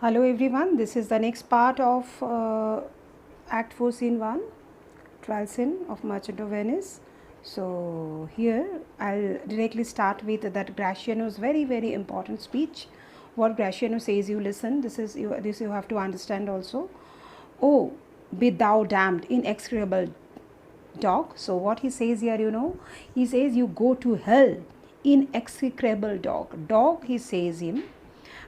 Hello everyone, this is the next part of Act 4 Scene 1, Trial Scene of Merchant of Venice. So here I'll directly start with that Graciano's very important speech. What Graciano says, you listen, this you have to understand also. Oh, be thou damned, inexorable dog. So what he says here, he says you go to hell, inexecrable dog. Dog, he says him,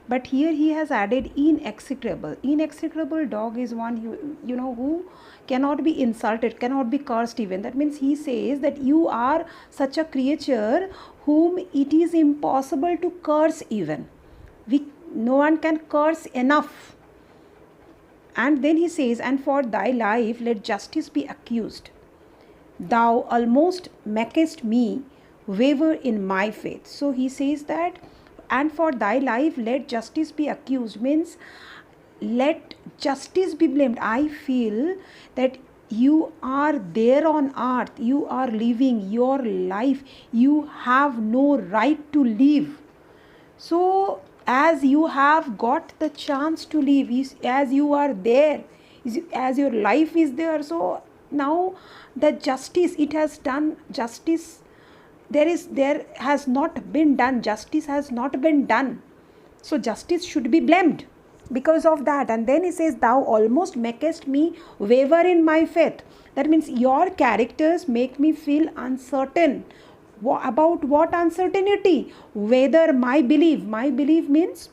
but here he has added inexecrable. Inexecrable dog is one who cannot be insulted, cannot be cursed even. That means he says that you are such a creature whom it is impossible to curse even. No one can curse enough. And then he says, and for thy life let justice be accused. Thou almost makest me waver in my faith. So he says that, and for thy life let justice be accused, means let justice be blamed. I feel that you are there on earth, you are living your life, you have no right to live. So as you have got the chance to live, as you are there, as your life is there, so now the justice, it has done justice, there has not been done, justice has not been done, so justice should be blamed because of that. And then he says, thou almost makest me waver in my faith. That means your characters make me feel uncertain. About what uncertainty? Whether my belief means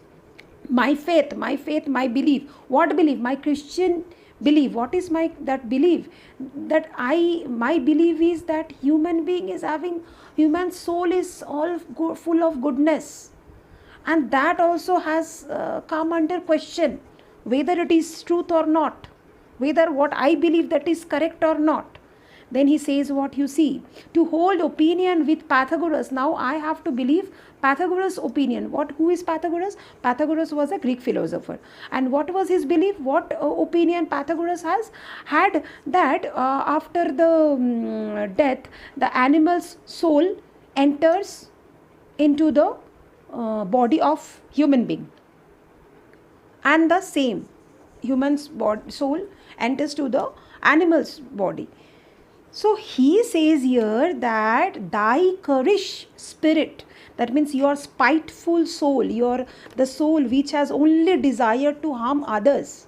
my faith, my belief. What belief? My Christian belief. What is that belief? That my belief is that human soul is all full of goodness, and that also has come under question, whether it is truth or not, whether what I believe that is correct or not. Then he says, what you see, to hold opinion with Pythagoras. Now I have to believe Pythagoras' opinion. Who is Pythagoras? Pythagoras was a Greek philosopher. And what was his belief? What opinion Pythagoras had? That after the death, the animal's soul enters into the body of human being, and the same human's soul enters to the animal's body. So he says here that thy currish spirit, that means your spiteful soul, the soul which has only desire to harm others,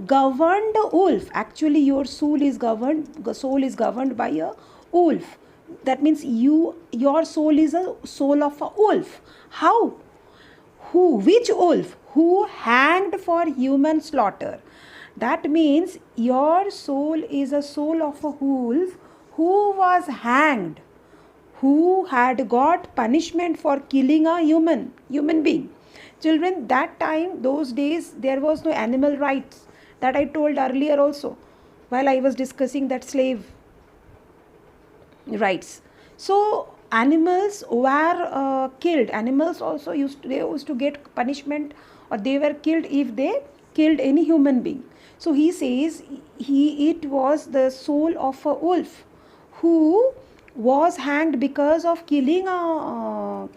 governed the wolf. Actually, your soul is governed by a wolf. That means your soul is a soul of a wolf. How? Which wolf? Who hanged for human slaughter. That means your soul is a soul of a wolf who was hanged, who had got punishment for killing a human being. Children, that time, those days, there was no animal rights, that I told earlier also, while I was discussing that slave rights. So animals were killed. Animals also used to get punishment, or they were killed if they killed any human being. So he says it was the soul of a wolf who was hanged because of killing a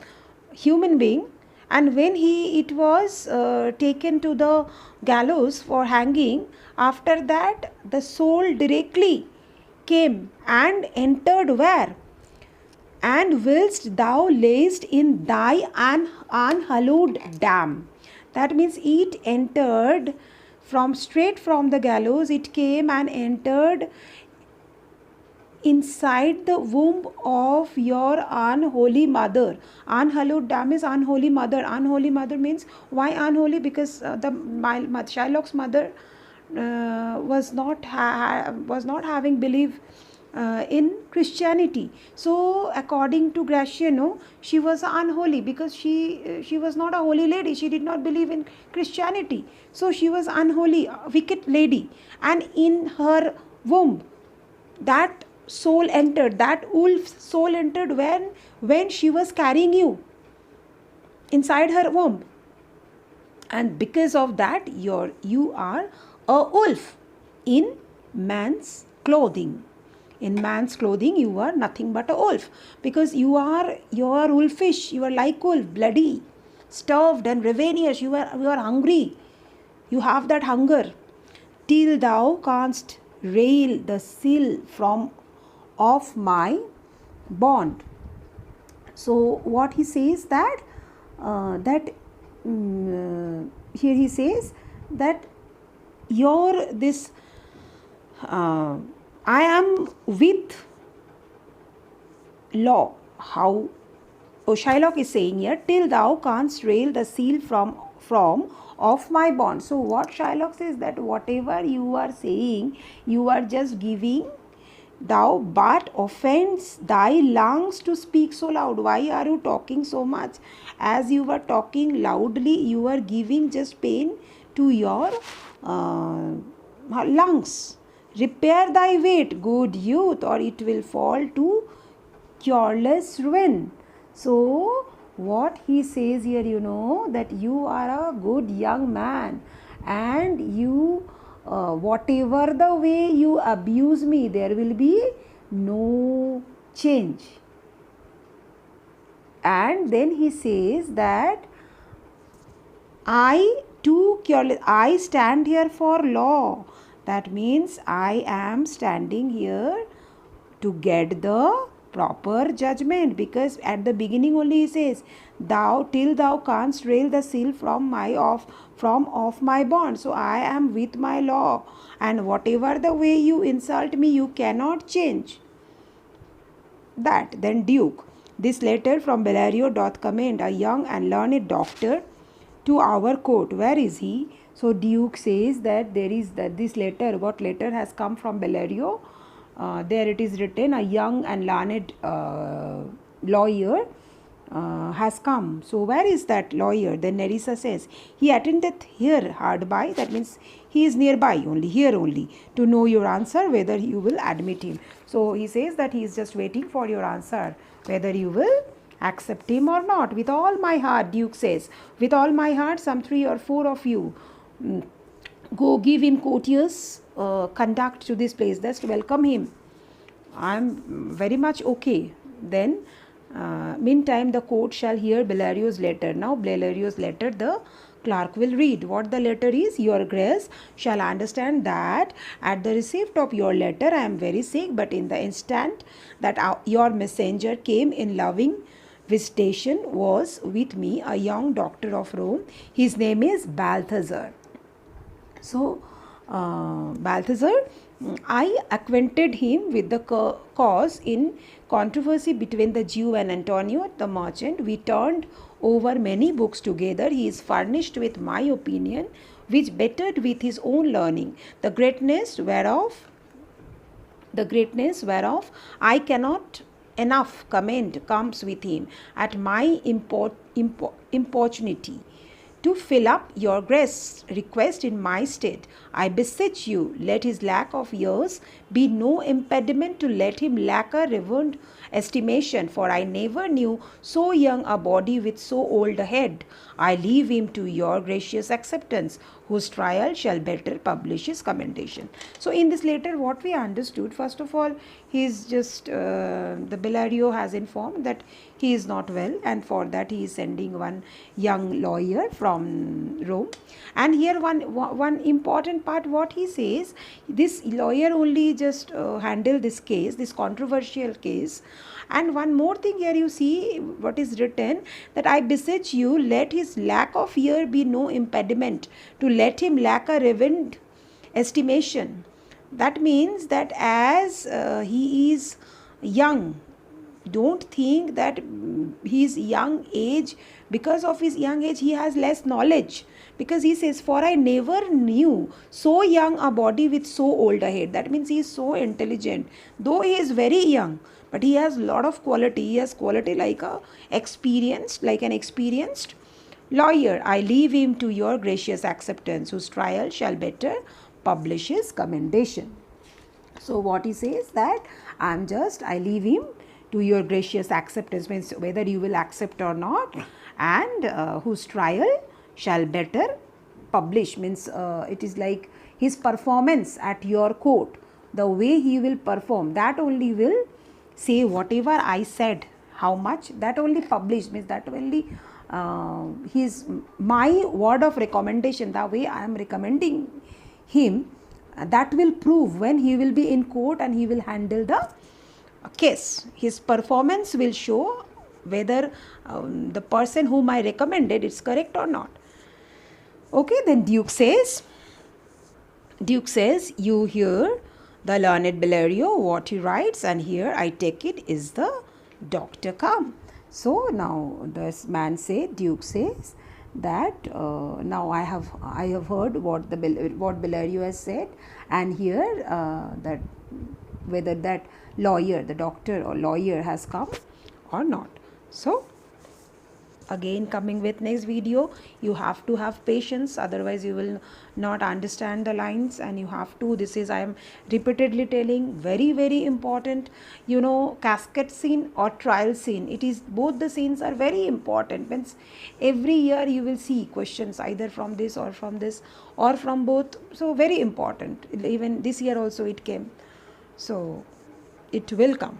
human being. And when it was taken to the gallows for hanging, after that the soul directly came and entered where? And whilst thou layest in thy unhallowed dam. That means it entered straight from the gallows, it came and entered inside the womb of your unholy mother. Unhallowed dam is unholy mother. Unholy mother means, why unholy? Because Shylock's mother was not having belief in Christianity. So according to Graciano, she was unholy because she was not a holy lady. She did not believe in Christianity. So she was unholy, wicked lady. And in her womb, that soul entered, that wolf's soul entered when she was carrying you inside her womb. And because of that, you are a wolf in man's clothing. In man's clothing, you are nothing but a wolf, because you are wolfish. You are like wolf, bloody, starved and ravenous. You are hungry. You have that hunger till thou canst rail the seal from off my bond. So what he says that here he says that your this I am with law. How Shylock is saying here, till thou canst rail the seal from of my bond. So what Shylock says, that whatever you are saying, you are just giving thou but offends thy lungs to speak so loud. Why are you talking so much? As you were talking loudly, you are giving just pain to your lungs. Repair thy weight, good youth, or it will fall to cureless ruin. So what he says here, that you are a good young man, and you whatever the way you abuse me, there will be no change. And then he says that I too careless, I stand here for law. That means I am standing here to get the proper judgment, because at the beginning only he says, thou till thou canst rail the seal from off my bond. So I am with my law, and whatever the way you insult me, you cannot change that. Then Duke, this letter from Bellario doth commend a young and learned doctor to our court. Where is he? So Duke says that there is this letter. What letter has come from Bellario? There it is written, a young and learned lawyer has come. So where is that lawyer? Then Nerissa says, he attendeth here hard by. That means he is nearby only, here only, to know your answer, whether you will admit him. So he says that he is just waiting for your answer, whether you will accept him or not. With all my heart, Duke says, with all my heart, some 3 or 4 of you go give him courteous conduct to this place, just welcome him. I am very much okay. Then meantime the court shall hear Bellario's letter. Now Bellario's letter the clerk will read. What the letter is? Your grace shall understand that at the receipt of your letter I am very sick, but in the instant that your messenger came in loving visitation was with me a young doctor of Rome. His name is Balthazar. So Balthazar, I acquainted him with the cause in controversy between the Jew and Antonio the merchant. We turned over many books together. He is furnished with my opinion, which bettered with his own learning, the greatness whereof I cannot enough commend comes with him at my importunity. To fill up your grace request in my stead, I beseech you, let his lack of years be no impediment to let him lack a reverend estimation, for I never knew so young a body with so old a head. I leave him to your gracious acceptance, whose trial shall better publish his commendation. So in this letter, what we understood, first of all, he is just the Bellario has informed that he is not well, and for that he is sending one young lawyer from Rome. And here one important part, what he says, this lawyer only just handle this case, this controversial case. And one more thing here, you see what is written, that I beseech you, let his lack of year be no impediment to let him lack a reverend estimation. That means that as he is young, don't think that his young age, because of his young age he has less knowledge, because he says, for I never knew so young a body with so old a head. That means he is so intelligent, though he is very young, but he has lot of quality. He has quality like an experienced lawyer. I leave him to your gracious acceptance, whose trial shall better publish his commendation. So what he says, that I leave him to your gracious acceptance, means whether you will accept or not, and whose trial shall better publish, means it is like his performance at your court, the way he will perform, that only will say whatever I said, how much, that only publish, means that only his my word of recommendation, the way I am recommending him, that will prove when he will be in court and he will handle the case. His performance will show whether the person whom I recommended is correct or not. Okay, then Duke says, you hear the learned Bellario what he writes, and here I take it is the doctor come. So now this man Duke says that now I have heard what Bellario has said, and here that whether that lawyer, the doctor or lawyer has come or not. So again, coming with next video, you have to have patience, otherwise you will not understand the lines, and you have to, this is I am repeatedly telling, very important, casket scene or trial scene, it is both the scenes are very important. Means every year you will see questions either from this or from this or from both, so very important. Even this year also it came, so it will come.